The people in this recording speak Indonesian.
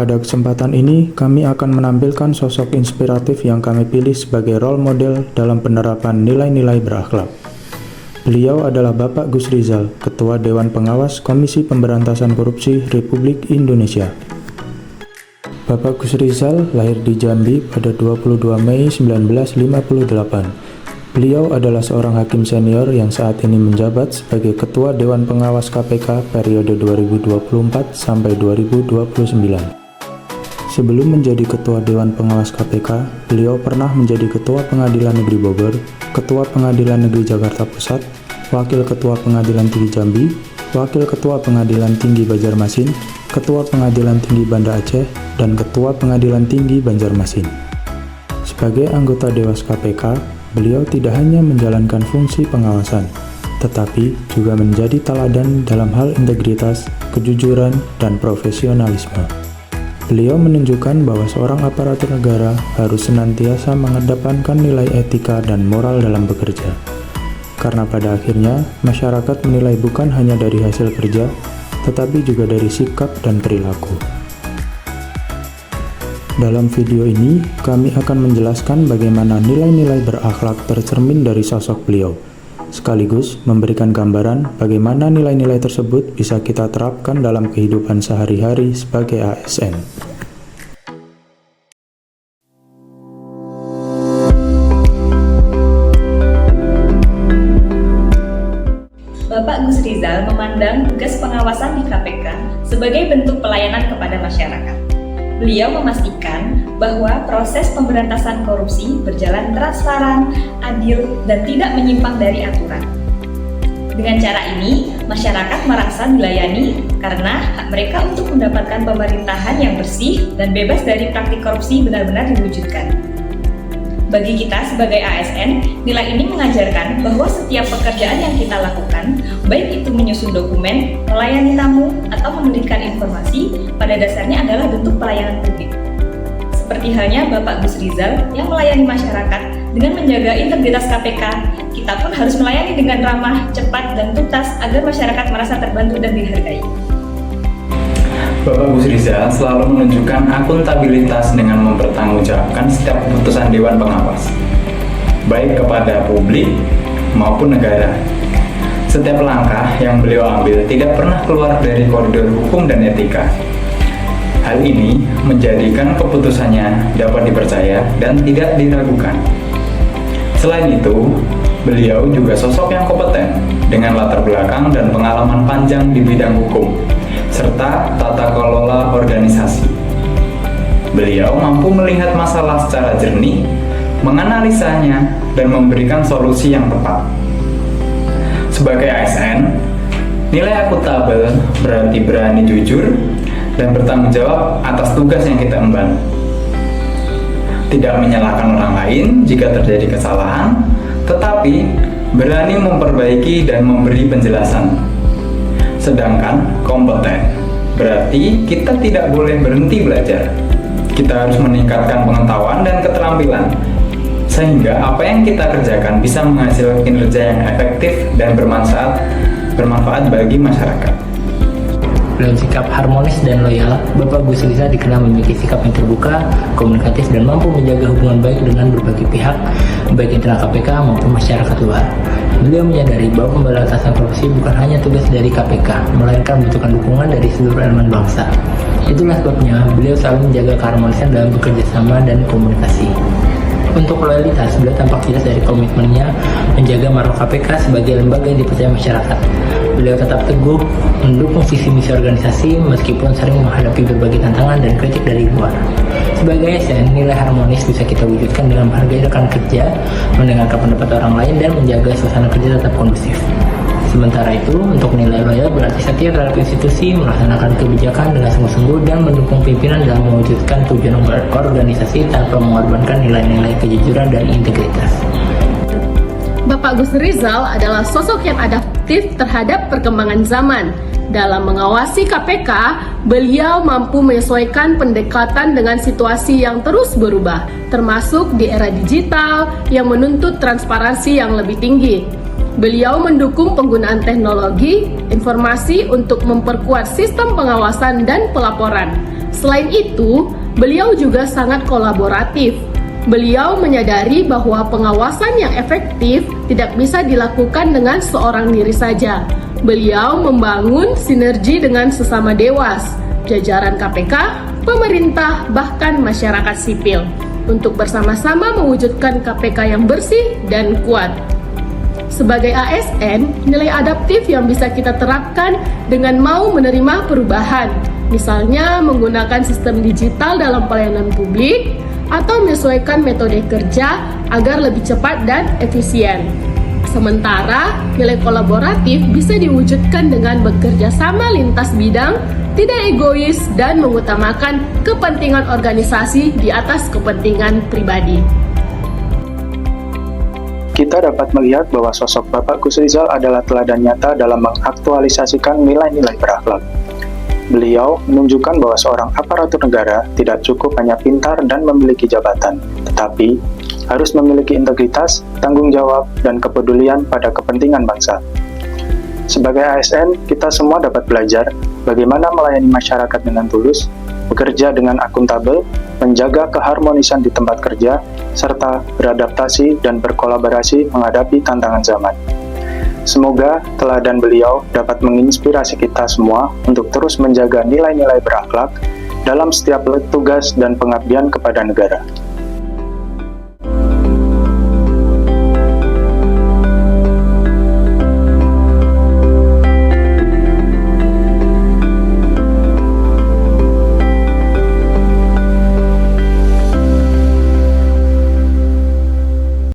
Pada kesempatan ini, kami akan menampilkan sosok inspiratif yang kami pilih sebagai role model dalam penerapan nilai-nilai berakhlak. Beliau adalah Bapak Gus Rizal, Ketua Dewan Pengawas Komisi Pemberantasan Korupsi Republik Indonesia. Bapak Gus Rizal lahir di Jambi pada 22 Mei 1958. Beliau adalah seorang hakim senior yang saat ini menjabat sebagai Ketua Dewan Pengawas KPK periode 2024 sampai 2029. Sebelum menjadi Ketua Dewan Pengawas KPK, beliau pernah menjadi Ketua Pengadilan Negeri Bogor, Ketua Pengadilan Negeri Jakarta Pusat, Wakil Ketua Pengadilan Tinggi Jambi, Wakil Ketua Pengadilan Tinggi Banjarmasin, Ketua Pengadilan Tinggi Banda Aceh, dan Ketua Pengadilan Tinggi Banjarmasin. Sebagai anggota Dewas KPK, beliau tidak hanya menjalankan fungsi pengawasan, tetapi juga menjadi teladan dalam hal integritas, kejujuran, dan profesionalisme. Beliau menunjukkan bahwa seorang aparatur negara harus senantiasa mengedepankan nilai etika dan moral dalam bekerja. Karena pada akhirnya, masyarakat menilai bukan hanya dari hasil kerja, tetapi juga dari sikap dan perilaku. Dalam video ini, kami akan menjelaskan bagaimana nilai-nilai berakhlak tercermin dari sosok beliau, sekaligus memberikan gambaran bagaimana nilai-nilai tersebut bisa kita terapkan dalam kehidupan sehari-hari sebagai ASN. Bapak Gus Rizal memandang tugas pengawasan di KPK sebagai bentuk pelayanan kepada masyarakat. Beliau memastikan bahwa proses pemberantasan korupsi berjalan transparan, adil, dan tidak menyimpang dari aturan. Dengan cara ini, masyarakat merasa dilayani karena hak mereka untuk mendapatkan pemerintahan yang bersih dan bebas dari praktik korupsi benar-benar diwujudkan. Bagi kita sebagai ASN, nilai ini mengajarkan bahwa setiap pekerjaan yang kita lakukan, baik itu menyusun dokumen, melayani tamu, atau memberikan informasi, pada dasarnya adalah bentuk pelayanan publik. Seperti halnya Bapak Gus Rizal yang melayani masyarakat dengan menjaga integritas KPK, kita pun harus melayani dengan ramah, cepat, dan tuntas agar masyarakat merasa terbantu dan dihargai. Bapak Gus Rizal selalu menunjukkan akuntabilitas dengan mempertanggungjawabkan setiap keputusan Dewan Pengawas, baik kepada publik maupun negara. Setiap langkah yang beliau ambil tidak pernah keluar dari koridor hukum dan etika. Hal ini menjadikan keputusannya dapat dipercaya dan tidak diragukan. Selain itu, beliau juga sosok yang kompeten dengan latar belakang dan pengalaman panjang di bidang hukum serta tata kelola organisasi. Beliau mampu melihat masalah secara jernih, menganalisanya, dan memberikan solusi yang tepat. Sebagai ASN, nilai akuntabel berarti berani jujur dan bertanggung jawab atas tugas yang kita emban. Tidak menyalahkan orang lain jika terjadi kesalahan, tetapi berani memperbaiki dan memberi penjelasan. Sedangkan kompeten berarti kita tidak boleh berhenti belajar. Kita harus meningkatkan pengetahuan dan keterampilan sehingga apa yang kita kerjakan bisa menghasilkan kinerja yang efektif dan bermanfaat bagi masyarakat. Dalam sikap harmonis dan loyal, Bapak Gus Rizal dikenal memiliki sikap yang terbuka, komunikatif, dan mampu menjaga hubungan baik dengan berbagai pihak, baik internal KPK maupun masyarakat luar. Beliau menyadari bahwa pemberantasan korupsi bukan hanya tugas dari KPK, melainkan membutuhkan dukungan dari seluruh elemen bangsa. Itulah sebabnya beliau selalu menjaga keharmonisan dalam bekerja sama dan komunikasi. Untuk loyalitas, beliau tampak jelas dari komitmennya menjaga marwah KPK sebagai lembaga yang dipercaya masyarakat. Beliau tetap teguh mendukung visi misi organisasi meskipun sering menghadapi berbagai tantangan dan kritik dari luar. Sebagai ASN, nilai harmonis bisa kita wujudkan dengan menghargai rekan kerja, mendengarkan pendapat orang lain, dan menjaga suasana kerja tetap kondusif. Sementara itu, untuk nilai loyal berarti setia terhadap institusi, melaksanakan kebijakan dengan sungguh-sungguh, dan mendukung pimpinan dalam mewujudkan tujuan organisasi tanpa mengorbankan nilai-nilai kejujuran dan integritas. Bapak Gus Rizal adalah sosok yang adaptif terhadap perkembangan zaman. Dalam mengawasi KPK, beliau mampu menyesuaikan pendekatan dengan situasi yang terus berubah, termasuk di era digital yang menuntut transparansi yang lebih tinggi. Beliau mendukung penggunaan teknologi informasi untuk memperkuat sistem pengawasan dan pelaporan. Selain itu, beliau juga sangat kolaboratif. Beliau menyadari bahwa pengawasan yang efektif tidak bisa dilakukan dengan seorang diri saja. Beliau membangun sinergi dengan sesama dewas, jajaran KPK, pemerintah, bahkan masyarakat sipil untuk bersama-sama mewujudkan KPK yang bersih dan kuat. Sebagai ASN, nilai adaptif yang bisa kita terapkan dengan mau menerima perubahan, misalnya menggunakan sistem digital dalam pelayanan publik, atau menyesuaikan metode kerja agar lebih cepat dan efisien. Sementara, nilai kolaboratif bisa diwujudkan dengan bekerja sama lintas bidang, tidak egois, dan mengutamakan kepentingan organisasi di atas kepentingan pribadi. Kita dapat melihat bahwa sosok Bapak Gus Rizal adalah teladan nyata dalam mengaktualisasikan nilai-nilai berakhlak. Beliau menunjukkan bahwa seorang aparatur negara tidak cukup hanya pintar dan memiliki jabatan, tetapi harus memiliki integritas, tanggung jawab, dan kepedulian pada kepentingan bangsa. Sebagai ASN, kita semua dapat belajar bagaimana melayani masyarakat dengan tulus, bekerja dengan akuntabel, menjaga keharmonisan di tempat kerja, serta beradaptasi dan berkolaborasi menghadapi tantangan zaman. Semoga teladan beliau dapat menginspirasi kita semua untuk terus menjaga nilai-nilai berakhlak dalam setiap tugas dan pengabdian kepada negara.